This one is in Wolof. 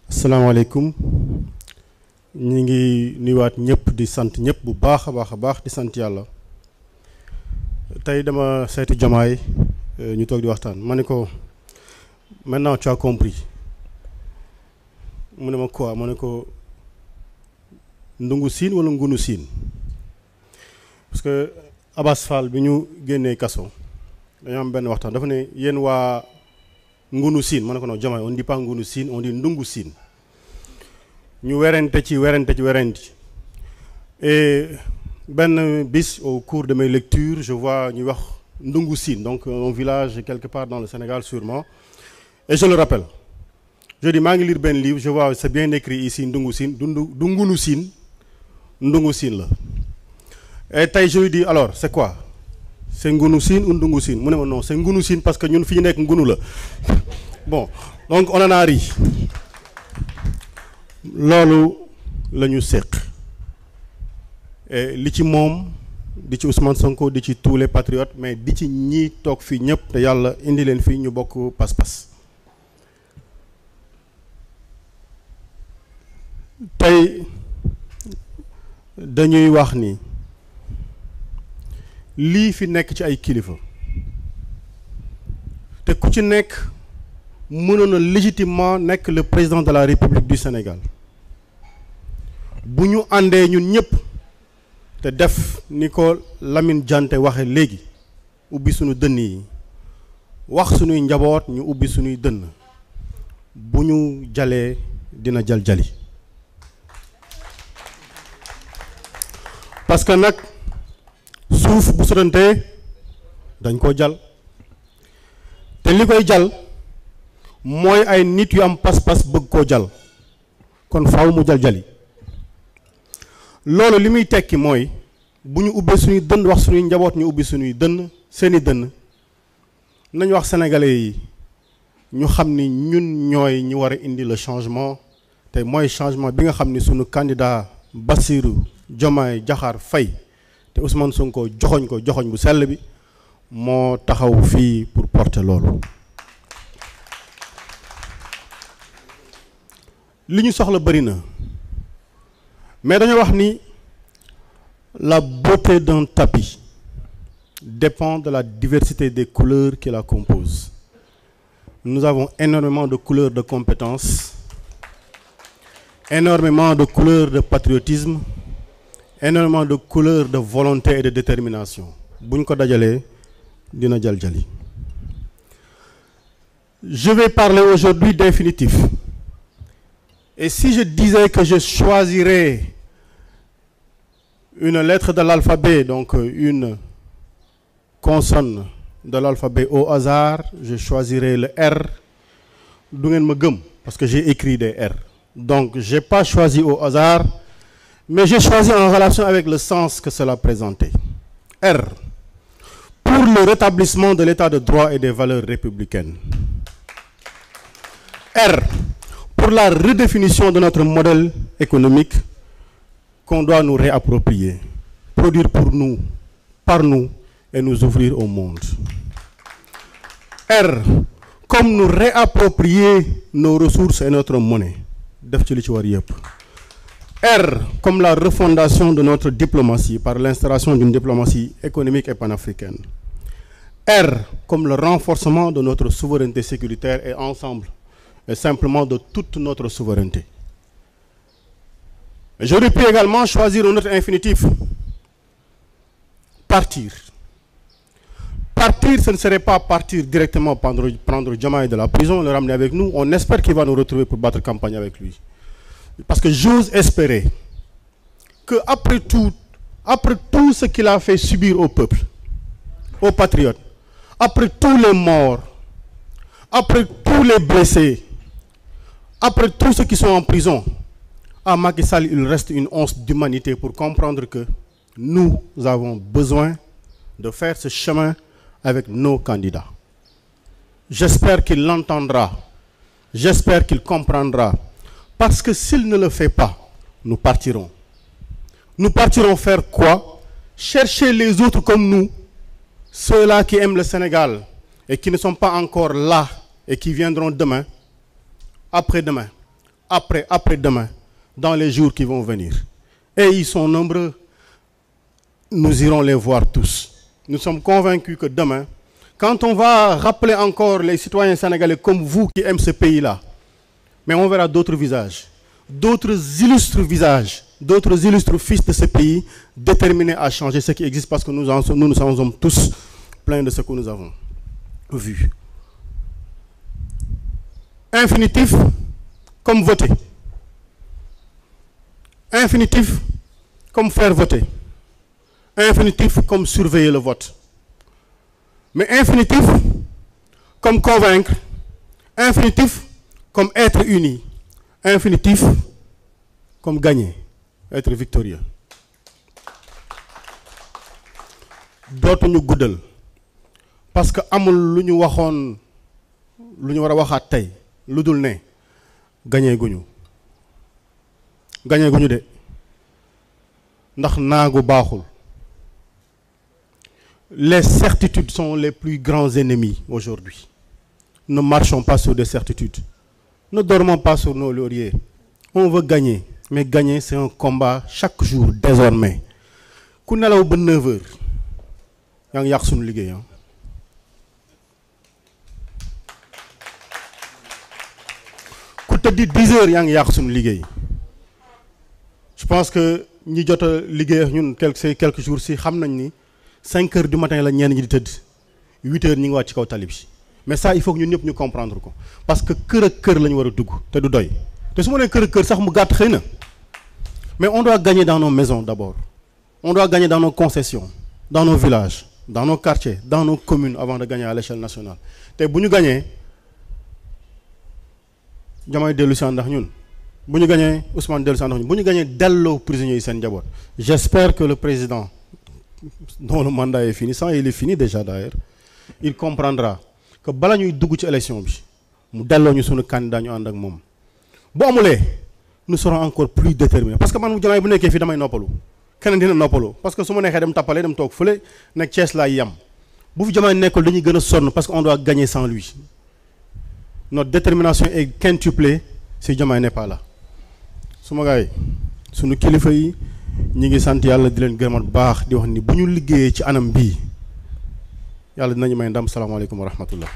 asalaamaaleykum ñu ngi nuyuwaat ñëpp di sant ñëpp bu baax a baax di sant yàlla tey dama seeti Diomaye ñu toog di waxtaan ma ne ko maintenant tu as compris mu ne ma quoi ma ne ko ndungu siin wala ngunu siin parce que Abass Fall bi ñu génnee kaso dañoo am benn waxtaan dafa ne yéen waa ngunu siin ma ne ko non Diomaye on dit pas ngunu siin on dit ndungu siin ñu werante ci et benn bis au cours de mes lectures je vois ñuy wax ndungu siin donc un village quelque part dans le Sénégal sûrement et je le rappelle je dis maa ngi lire benn livre je vois c'est bien écrit ici ndungu siin du ngunu siin ndungu siin la et tey je lui dis alors c'est quoi c'est ngunu siin ou ndungu siin mu ne ma non c'est ngunu siin parce que ñun fi ñu nekk ngunu la bon donc on en a ri loolu la ñu séq li ci moom di ci Ousmane Sonko di ci tous les patriotes mais di ci ñi toog fii ñëpp te yàlla indi leen fii ñu bokk pas-pas tey dañuy wax ni lii fi nekk ci ay kilifa te ku ci nekk mënoon na légitimement nekk le président de la République du Sénégal bu ñu àndee ñun ñëpp te def ni ko Lamine Diante waxe léegi ubbi suñu dënn yi wax suñuy njaboot ñu ubbi suñuy dënn bu ñu jalee dina jali parce que nag suuf bu sotantee dañ ko jal te li koy jal mooy ay nit yu am pas-pas bëgg koo jal kon faaw mu jali loolu li muy tekki mooy bu ñu ubbee suñuy dënn wax suñuy njaboot ñu ubbi suñuy dënn seeni dënn nañ wax sénégalais yi ñu xam ni ñun ñooy ñi war a indi le changement te mooy changement bi nga xam ni suñu candidat Bassirou Diomaye Diakhar Faye te Ousmane Sonko joxoñ ko joxoñ bu sell bi moo taxaw fii pour porter loolu li ñu soxla bëri na mais dañoo wax ni la beauté d'un tapis dépend de la diversité des couleurs qui la composent. Nous avons énormément de couleurs de compétences, énormément de couleurs de patriotisme, énormément de couleurs de volonté et de détermination. buñ ko dajalee dina jali. Je vais parler aujourd'hui d'infinitif. Et si je disais que je choisirais une lettre de l'alphabet, donc une consonne de l'alphabet au hasard, je choisirais le R. Du ngeen ma gëm parce que j'ai écrit des R. Donc j'ai pas choisi au hasard, mais j'ai choisi en relation avec le sens que cela présentait. R. Pour le rétablissement de l'état de droit et des valeurs républicaines. R. Pour la redéfinition de notre modèle économique qu'on doit nous réapproprier, produire pour nous, par nous et nous ouvrir au monde. R, comme nous réapproprier nos ressources et notre monnaie. Def ci li ci war yëpp. R, comme la refondation de notre diplomatie par l'instauration d'une diplomatie économique et panafricaine. R, comme le renforcement de notre souveraineté sécuritaire et ensemble et simplement de toute notre souveraineté. J'aurais pu également choisir un autre infinitif. Partir. Partir, ce ne serait pas partir directement prendre Diomaye de la prison, le ramener avec nous. On espère qu'il va nous retrouver pour battre campagne avec lui. Parce que j'ose espérer que après tout ce qu'il a fait subir au peuple, aux patriotes, après tous les morts, après tous les blessés, après tous ceux qui sont en prison, à Macky Sall, il reste une once d'humanité pour comprendre que nous avons besoin de faire ce chemin avec nos candidats. J'espère qu'il l'entendra. J'espère qu'il comprendra. Parce que s'il ne le fait pas, nous partirons. Nous partirons faire quoi? Chercher les autres comme nous, ceux-là qui aiment le Sénégal et qui ne sont pas encore là et qui viendront demain, après-demain, après-demain, dans les jours qui vont venir. Et ils sont nombreux, nous irons les voir tous. Nous sommes convaincus que demain, quand on va rappeler encore les citoyens sénégalais comme vous qui aiment ce pays-là, mais on verra d'autres visages, d'autres illustres visages, d'autres illustres fils de ce pays déterminés à changer ce qui existe parce que nous sommes tous pleins de ce que nous avons vu. Infinitif comme voter. Infinitif comme faire voter. Infinitif comme surveiller le vote. Mais infinitif comme convaincre. Infinitif comme être uni. Infinitif comme gagner, être victorieux. Dootuñu guddal parce que amul lu ñu waxoon lu ñu war a waxaat tey lu dul ne gagné guñu de ndax naagu baaxul. Les certitudes sont les plus grands ennemis aujourd'hui. Ne marchons pas sur des certitudes. Ne dormons pas sur nos lauriers. On veut gagner. Mais gagner, c'est un combat chaque jour, désormais. Ku nelaw ba 9 heures yaa ngi yàq suñu liggéey. Ku tëddi 10 heures yaa ngi yàq suñu liggéey. Je pense que ñi jot a liggéey ak ñun quelques jours si xam nañ ni 5 heures du matin la ñenn ñi di tëdd 8 heures ñi ngi wàcc ci kaw tali bi. Mais ça il faut que ñun ñëpp ñu comprendre ko parce que kër ak kër la ñu war a dugg te du doy te su ma nee kër ak kër sax mu gàtt xëy na mais on doit gagner dans nos maisons d'abord. On doit gagner dans nos concessions, dans nos villages, dans nos quartiers, dans nos communes avant de gagner à l'échelle nationale. te bu ñu gagner Diomaye dellu si ndax ñun bu ñu gagner Ousmane dellu si ndax ñun bu ñu gagner delloo prisonniers yi seen njaboot. J'espère que le président dont le mandat est fini, ça il est fini déjà d'ailleurs, il comprendra que bala ñuy dugg ci élection bi mu delloo ñu sunu candidat ñu ànd ak moom. Bu amulee nous serons encore plus déterminés parce que man bu Diomaye bu nekkee fii damay noppalu keneen dina noppalu parce que su ma neexee dem tappale dem toog fële nekk Thiès laay yam bu fi Diomaye nekkul dañuy gën a sonn parce que on doit gagner sans lui. Notre détermination est quintuplée si Diomaye n'est pas là. suma gars yi sunu kilifa yi ñi ngi sant yàlla di leen gërëmat bu baax di wax ni bu ñu liggéeyee ci anam bii yàlla dinañu may ndam. Salaamaaleykum wa rahmatullah.